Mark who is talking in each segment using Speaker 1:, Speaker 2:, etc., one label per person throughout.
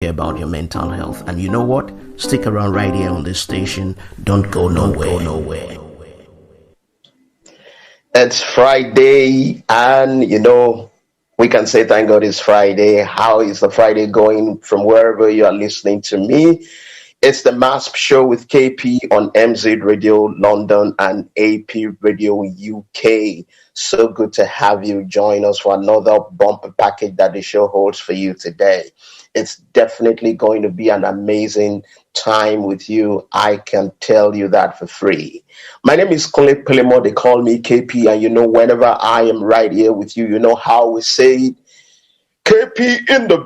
Speaker 1: about your mental health. And you know what? Stick around right here on this station. Don't go nowhere.
Speaker 2: It's Friday, and we can say thank God it's Friday. How is the Friday going from wherever you are listening to me? It's the MHAASP Show with KP on MZ Radio London and AP Radio UK. So good to have you join us for another bumper package that the show holds for you today. It's definitely going to be an amazing time with you. I can tell you that for free. My name is Kunle Pelemo. They call me KP. And whenever I am right here with you, you know how we say it. KP in the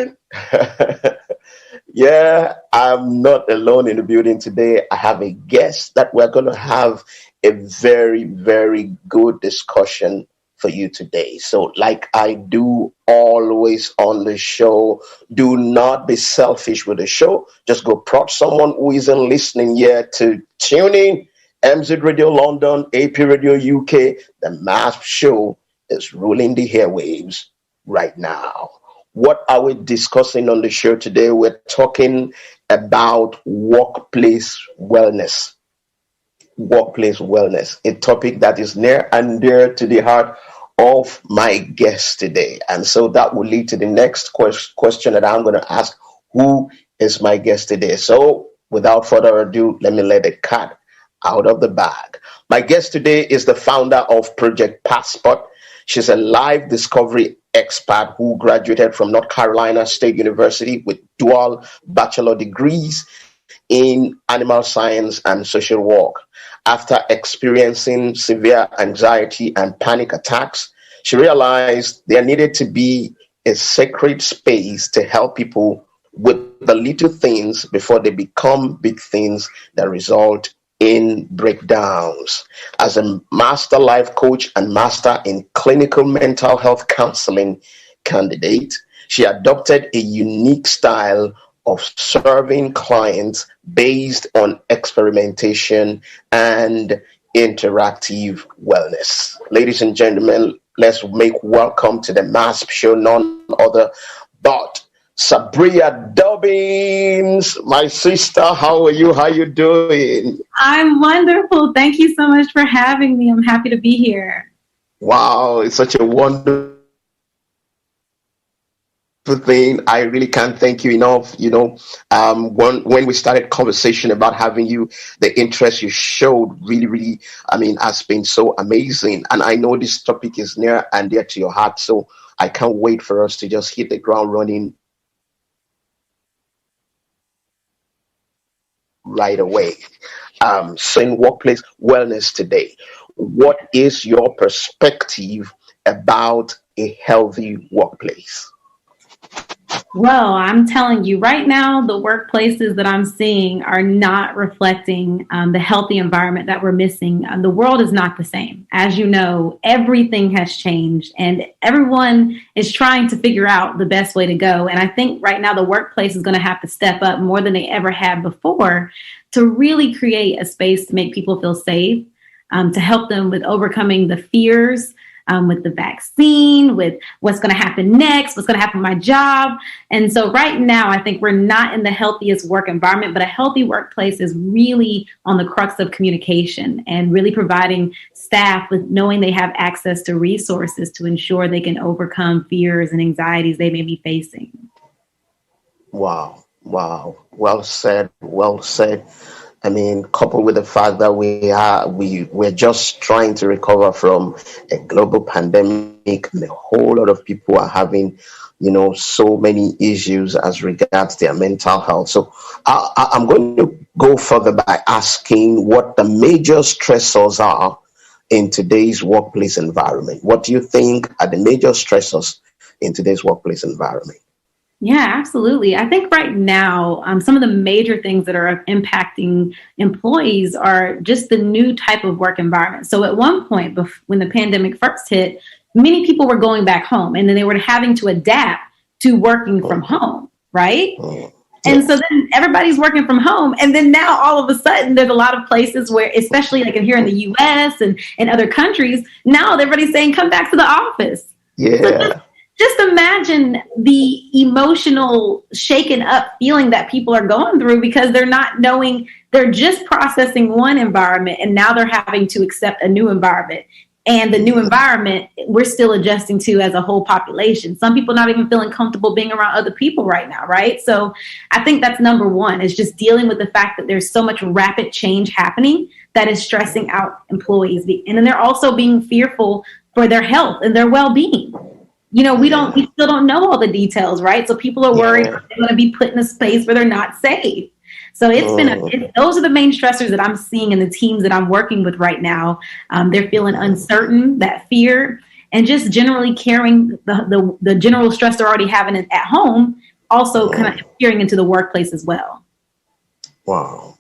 Speaker 2: building. Yeah, I'm not alone in the building today. I have a guest that we're going to have a very, very good discussion for you today. So like I do always on the show, do not be selfish with the show. Just go approach someone who isn't listening yet to tune in. MZ Radio London, AP Radio UK, the MHAASP Show is ruling the airwaves right now. What are we discussing on the show today? We're talking about workplace wellness. Workplace wellness, a topic that is near and dear to the heart of my guest today. And so that will lead to the next question that I'm going to ask. Who is my guest today? So without further ado, let me let the cat out of the bag. My guest today is the founder of Project Passport. She's a life discovery expert who graduated from North Carolina State University with dual bachelor degrees in animal science and social work. After experiencing severe anxiety and panic attacks, she realized there needed to be a sacred space to help people with the little things before they become big things that result in breakdowns. As a master life coach and master in clinical mental health counseling candidate, she adopted a unique style of serving clients based on experimentation and interactive wellness. Ladies and gentlemen, let's make welcome to the MHAASP Show none other but Sabriya Dobbins, my sister. How are you? How you doing?
Speaker 3: I'm wonderful. Thank you so much for having me. I'm happy to be here.
Speaker 2: Wow, it's such a wonderful thing. I really can't thank you enough. When we started conversation about having you, the interest you showed really, has been so amazing. And I know this topic is near and dear to your heart. So I can't wait for us to just hit the ground running right away. So in workplace wellness today, what is your perspective about a healthy workplace?
Speaker 3: Well, I'm telling you right now, the workplaces that I'm seeing are not reflecting the healthy environment that we're missing. The world is not the same. As you know, everything has changed and everyone is trying to figure out the best way to go. And I think right now the workplace is going to have to step up more than they ever have before to really create a space to make people feel safe, to help them with overcoming the fears, with the vaccine, with what's going to happen next, what's going to happen to my job. And so right now, I think we're not in the healthiest work environment, but a healthy workplace is really on the crux of communication and really providing staff with knowing they have access to resources to ensure they can overcome fears and anxieties they may be facing.
Speaker 2: Wow. Well said. Coupled with the fact that we're just trying to recover from a global pandemic, and a whole lot of people are having, so many issues as regards their mental health. So I'm going to go further by asking what the major stressors are in today's workplace environment. What do you think are the major stressors in today's workplace environment?
Speaker 3: Yeah, absolutely. I think right now, some of the major things that are impacting employees are just the new type of work environment. So at one point, when the pandemic first hit, many people were going back home and then they were having to adapt to working from home, right? And so then everybody's working from home. And then now all of a sudden, there's a lot of places where, especially like here in the US and in other countries, now everybody's saying, come back to the office.
Speaker 2: Yeah.
Speaker 3: So just imagine the emotional shaken up feeling that people are going through because they're not knowing, they're just processing one environment and now they're having to accept a new environment. And the new environment, we're still adjusting to as a whole population. Some people not even feeling comfortable being around other people right now, right? So I think that's number one, is just dealing with the fact that there's so much rapid change happening that is stressing out employees. And then they're also being fearful for their health and their well-being. You know, we still don't know all the details, right? So people are worried they're going to be put in a space where they're not safe. So those are the main stressors that I'm seeing in the teams that I'm working with right now. They're feeling uncertain, that fear, and just generally carrying the general stress they're already having at home, also kind of carrying into the workplace as well.
Speaker 2: Wow.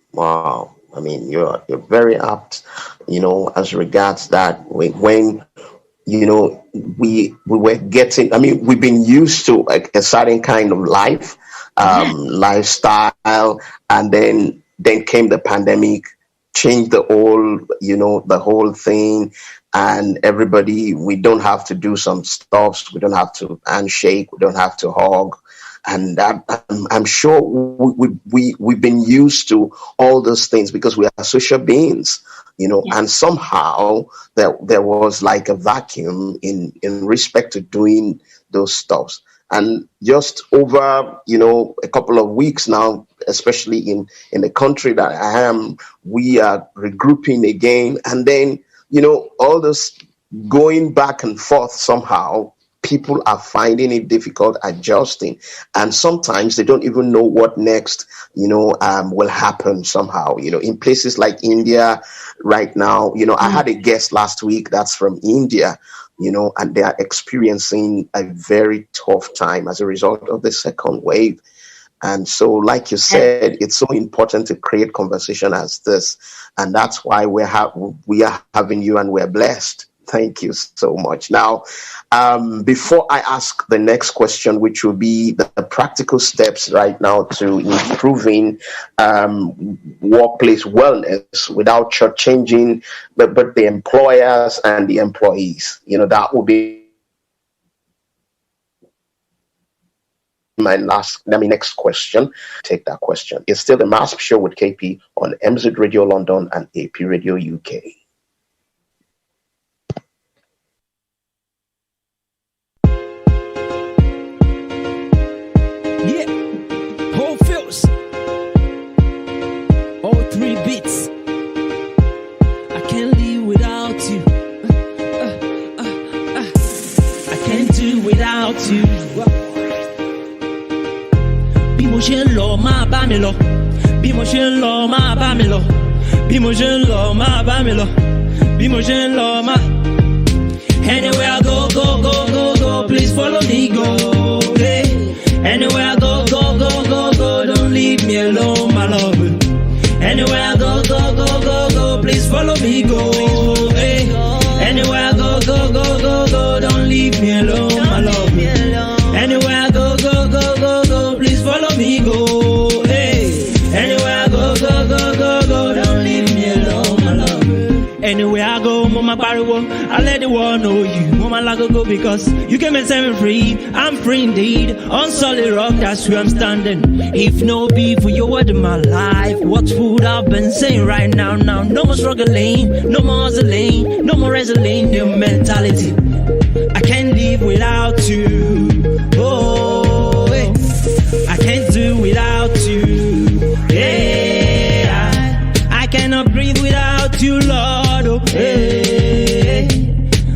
Speaker 2: I mean, you're very apt, you know, as regards that when you know, we were getting, I mean, we've been used to a certain kind of life, lifestyle, and then came the pandemic, changed the whole thing, and everybody, we don't have to do some stuff, we don't have to handshake, we don't have to hug, and I'm sure we've been used to all those things because we are social beings. You know, and somehow there was like a vacuum in respect to doing those stuffs. And just over, you know, a couple of weeks now, especially in the country that I am, we are regrouping again. And then, you know, all this going back and forth somehow, people are finding it difficult adjusting. And sometimes they don't even know what next, you know, will happen somehow. You know, in places like India right now, you know, I had a guest last week that's from India, you know, and they are experiencing a very tough time as a result of the second wave. And so, like you said, it's so important to create conversation as this. And that's why we are having you, and we're blessed. Thank you so much. Now, before I ask the next question, which will be the practical steps right now to improving workplace wellness without shortchanging but the employers and the employees, you know, that will be my next question. Take that question. It's still the MHAASP Show with KP on MZ Radio London and AP Radio UK.
Speaker 4: You. Bí mo ṣe ń lọ máa bá mi lọ, bí mo ṣe ń lọ máa bá mi lọ, bí mo ṣe ń lọ máa bá mi lọ, bí mo ṣe ń lọ máa. Anywhere I go, go, go, go, go, please follow me, go. Hey. Anywhere I go, go, go, go, go, don't leave me alone, my love. Anywhere I go, go, go, go, go, please follow me, go. Hey. Anywhere I go, go, go, go, go, don't leave me alone, my love. Anywhere I go, go, go, go, go, please follow me, go. Hey. Anywhere I go, go, go, go, go, don't leave me alone, my love. Anywhere I go, mama pariwo, I let the world know you. Mama like go because you came and set me free. I'm free indeed, on solid rock, that's where I'm standing. If no be for your word in my life, what would I've been saying right now? Now, no more struggling, no more hustling, no more wrestling, new mentality. I can't live without you. Oh, hey. I can't do without you. Yeah, I cannot breathe without you, Lord. Oh, hey.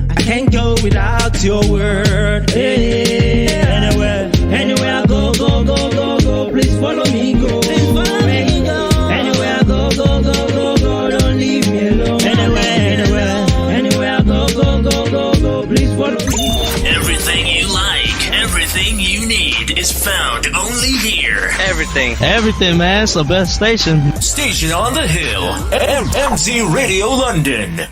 Speaker 4: I can't go without your word. Hey. Anywhere I go, go, go, go, go. Please follow me, go. Anywhere I go, go, go, go, go. Don't leave me alone. Anywhere I go, go, go, go, go. Please follow me.
Speaker 5: Everything you like, everything you need is found only here.
Speaker 6: Everything, man. It's the best station.
Speaker 5: Station on the Hill. MZ Radio London.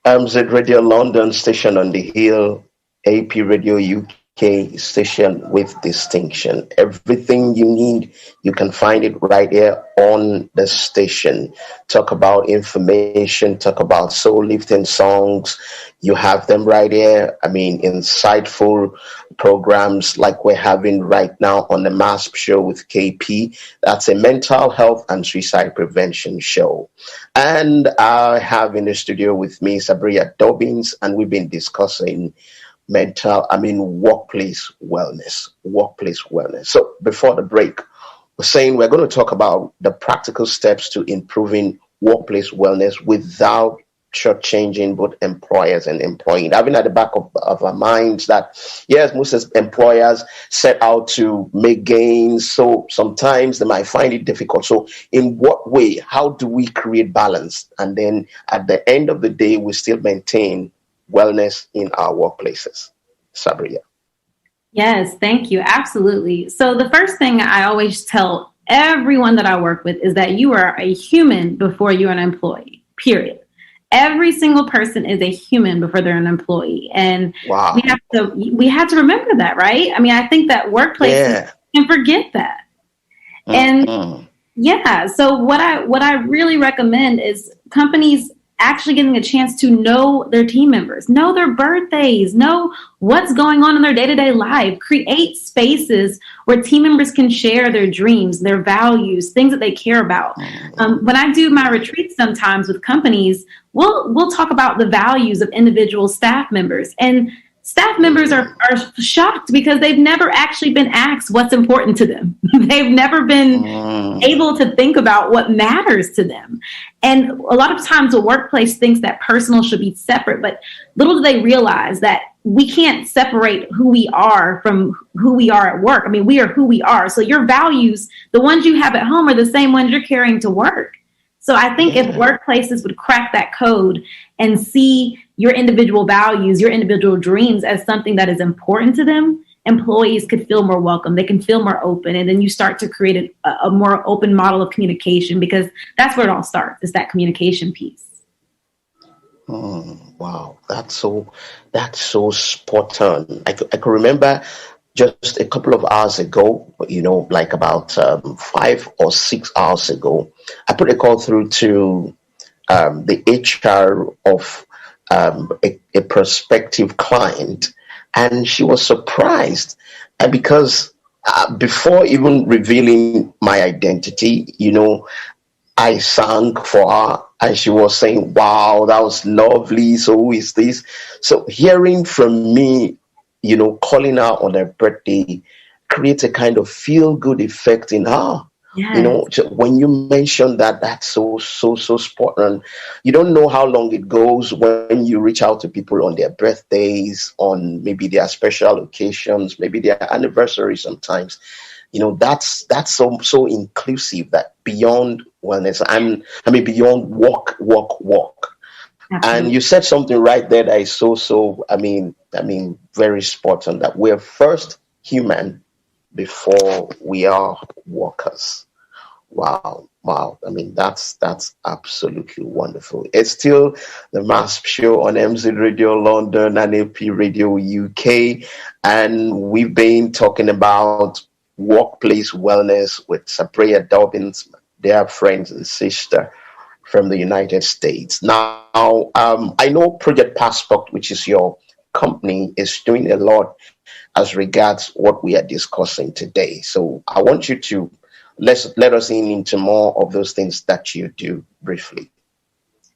Speaker 2: MZ Radio London, station on the Hill. AP Radio UK. station with distinction. Everything you need, you can find it right here on the station. Talk about information, talk about soul lifting songs. You have them right here. I mean, insightful programs like we're having right now on the MHAASP Show with KP. That's a mental health and suicide prevention show. And I have in the studio with me Sabriya Dobbins, and we've been discussing workplace wellness. So before the break, we're saying we're going to talk about the practical steps to improving workplace wellness without shortchanging both employers and employee. Having at the back of our minds that, yes, most employers set out to make gains, so sometimes they might find it difficult. So in what way, how do we create balance? And then at the end of the day, we still maintain wellness in our workplaces. Sabriya.
Speaker 3: Yes, thank you. Absolutely. So the first thing I always tell everyone that I work with is that you are a human before you're an employee, period. Every single person is a human before they're an employee. And
Speaker 2: wow.
Speaker 3: we have to remember that, right? I mean, I think that workplaces can forget that. And so what I really recommend is companies actually getting a chance to know their team members, know their birthdays, know what's going on in their day-to-day life, create spaces where team members can share their dreams, their values, things that they care about. When I do my retreats sometimes with companies, we'll talk about the values of individual staff members, and staff members are shocked because they've never actually been asked what's important to them. They've never been able to think about what matters to them. And a lot of times the workplace thinks that personal should be separate, but little do they realize that we can't separate who we are from who we are at work. I mean, we are who we are. So your values, the ones you have at home, are the same ones you're carrying to work. So I think if workplaces would crack that code and see your individual values, your individual dreams as something that is important to them, employees could feel more welcome. They can feel more open. And then you start to create a more open model of communication, because that's where it all starts. It's that communication piece.
Speaker 2: Wow. That's so spot on. I can remember just a couple of hours ago, like about 5 or 6 hours ago, I put a call through to the HR of a prospective client, and she was surprised because before even revealing my identity, I sang for her, and she was saying, wow, that was lovely. So who is this? So hearing from me, calling her on her birthday creates a kind of feel-good effect in her. Yes. When you mention that, that's so spot on. You don't know how long it goes when you reach out to people on their birthdays, on maybe their special occasions, maybe their anniversaries sometimes. That's so inclusive, that beyond wellness, beyond work. Absolutely. And you said something right there that is so very spot on, that we're first human before we are workers. Wow. I mean, that's absolutely wonderful. It's still the MHAASP Show on MZ Radio London and AP Radio UK. And we've been talking about workplace wellness with Sabriya Dobbins, their friends and sister from the United States. Now, I know Project Passport, which is your company, is doing a lot as regards what we are discussing today. So I want you to let us into more of those things that you do briefly.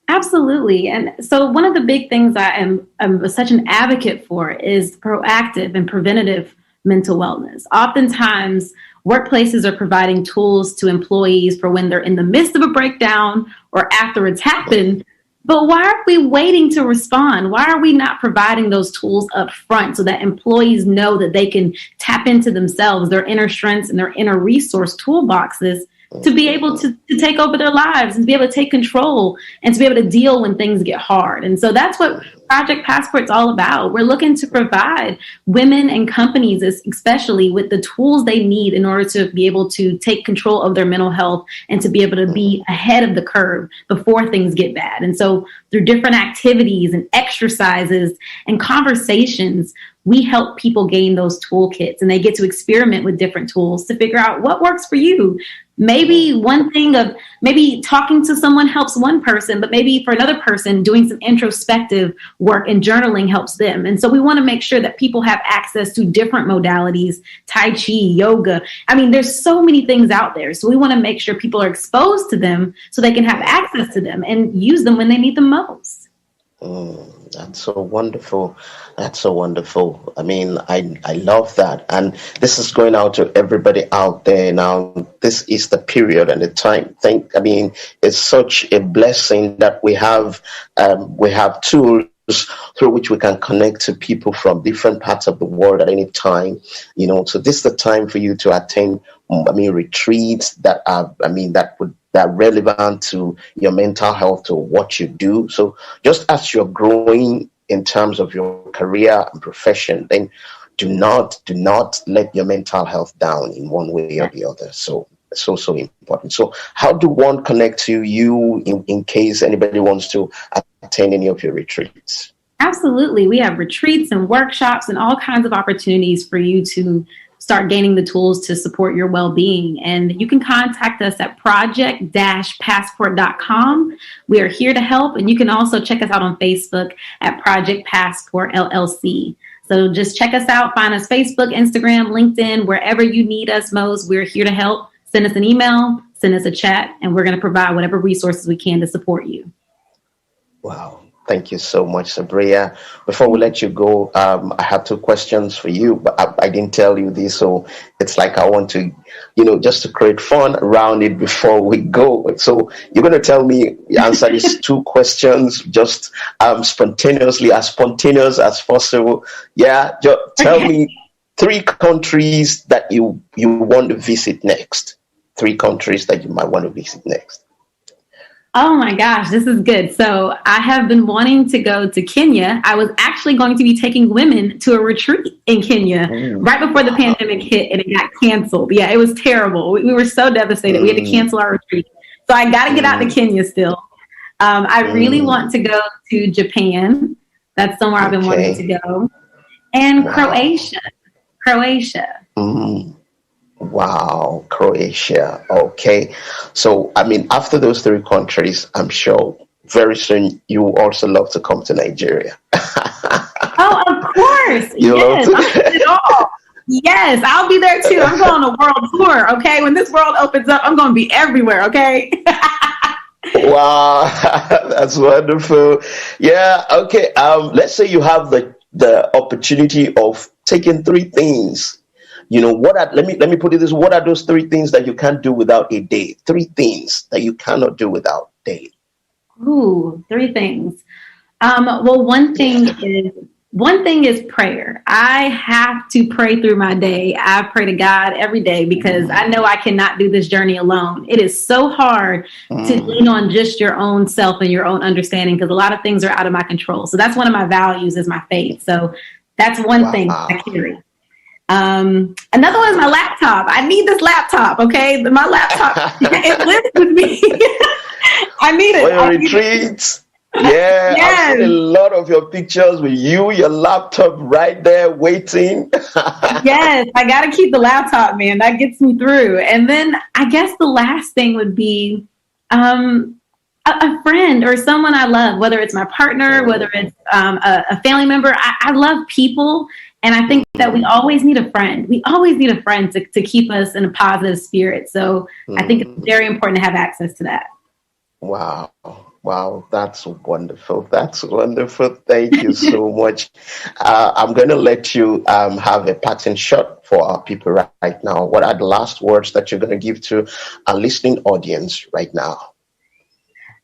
Speaker 3: Absolutely. And so one of the big things I'm such an advocate for is proactive and preventative mental wellness. Oftentimes, workplaces are providing tools to employees for when they're in the midst of a breakdown or after it's happened. But why are we waiting to respond? Why are we not providing those tools up front so that employees know that they can tap into themselves, their inner strengths and their inner resource toolboxes to be able to take over their lives and to be able to take control and to be able to deal when things get hard? And so that's what Project Passport's all about. We're looking to provide women and companies, especially, with the tools they need in order to be able to take control of their mental health and to be able to be ahead of the curve before things get bad. And so through different activities and exercises and conversations, we help people gain those toolkits, and they get to experiment with different tools to figure out what works for you. Maybe one thing of maybe talking to someone helps one person, but maybe for another person, doing some introspective work and journaling helps them. And so we want to make sure that people have access to different modalities, Tai Chi, yoga. I mean, there's so many things out there. So we want to make sure people are exposed to them so they can have access to them and use them when they need them most.
Speaker 2: That's so wonderful. That's so wonderful. I mean, I love that. And this is going out to everybody out there now. This is the period and the time. It's such a blessing that we have tools through which we can connect to people from different parts of the world at any time. So this is the time for you to attend, retreats that are relevant to your mental health, to what you do. So just as you're growing in terms of your career and profession, then do not let your mental health down in one way or the other. So important. So how do one connect to you in case anybody wants to attend any of your retreats?
Speaker 3: Absolutely. We have retreats and workshops and all kinds of opportunities for you to start gaining the tools to support your well-being. And you can contact us at project-passport.com. We are here to help. And you can also check us out on Facebook at Project Passport LLC. So just check us out. Find us Facebook, Instagram, LinkedIn, wherever you need us most. We're here to help. Send us an email, send us a chat, and we're going to provide whatever resources we can to support you.
Speaker 2: Wow. Thank you so much, Sabriya. Before we let you go, I have two questions for you, but I didn't tell you this, so it's like I want to, just to create fun around it before we go. So you're going to tell me, answer these two questions just spontaneous as possible. Yeah, just tell me 3 countries that you want to visit next. 3 countries that you might want to visit next.
Speaker 3: Oh my gosh, this is good. So I have been wanting to go to Kenya. I was actually going to be taking women to a retreat in Kenya right before the pandemic hit, and it got canceled. Yeah, it was terrible. We were so devastated. We had to cancel our retreat. So I got to get out to Kenya still. I really want to go to Japan. That's somewhere I've been wanting to go. And Croatia.
Speaker 2: Wow, Croatia. Okay. So, after those 3 countries, I'm sure very soon you will also love to come to Nigeria.
Speaker 3: Oh, of course. Yes, Yes, I'll be there too. I'm going on a world tour, okay? When this world opens up, I'm going to be everywhere, okay?
Speaker 2: Wow, that's wonderful. Yeah, okay. Let's say you have the opportunity of taking 3 things. Let me put it this: what are those 3 things that you can't do without a day? 3 things that you cannot do without daily.
Speaker 3: Ooh, 3 things. Well, one thing is prayer. I have to pray through my day. I pray to God every day because I know I cannot do this journey alone. It is so hard to lean on just your own self and your own understanding because a lot of things are out of my control. So that's one of my values is my faith. So that's one thing I carry. Another one is my laptop. I need this laptop, okay? My laptop, it lives with me. I need it.
Speaker 2: For your retreats. Yeah, yes. I've seen a lot of your pictures with you, your laptop right there waiting.
Speaker 3: Yes, I got to keep the laptop, man. That gets me through. And then I guess the last thing would be a friend or someone I love, whether it's my partner, whether it's a family member. I love people. And I think that we always need a friend. We always need a friend to keep us in a positive spirit. So I think it's very important to have access to that.
Speaker 2: Wow. That's wonderful. Thank you so much. I'm going to let you have a parting shot for our people right now. What are the last words that you're going to give to our listening audience right now?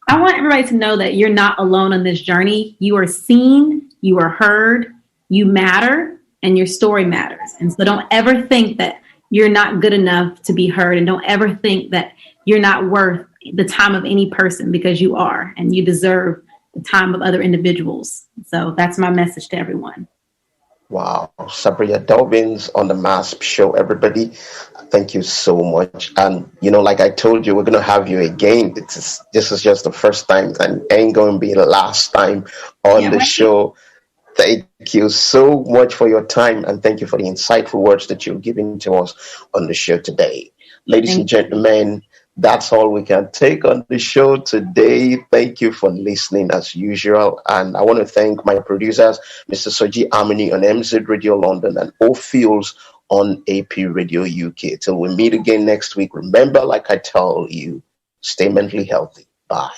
Speaker 3: I want everybody to know that you're not alone on this journey. You are seen, you are heard, you matter, and your story matters. And so don't ever think that you're not good enough to be heard, and don't ever think that you're not worth the time of any person, because you are, and you deserve the time of other individuals. So that's my message to everyone.
Speaker 2: Wow. Sabriya Dobbins on the MHAASP Show, everybody. Thank you so much. And, like I told you, we're going to have you again. This is just the first time and ain't going to be the last time on the show. Thank you so much for your time, and thank you for the insightful words that you're giving to us on the show today. Ladies and gentlemen, that's all we can take on the show today. Thank you for listening as usual. And I want to thank my producers, Mr. Soji Amini on MZ Radio London and Ophiels on AP Radio UK. Till we meet again next week, remember, like I tell you, stay mentally healthy. Bye.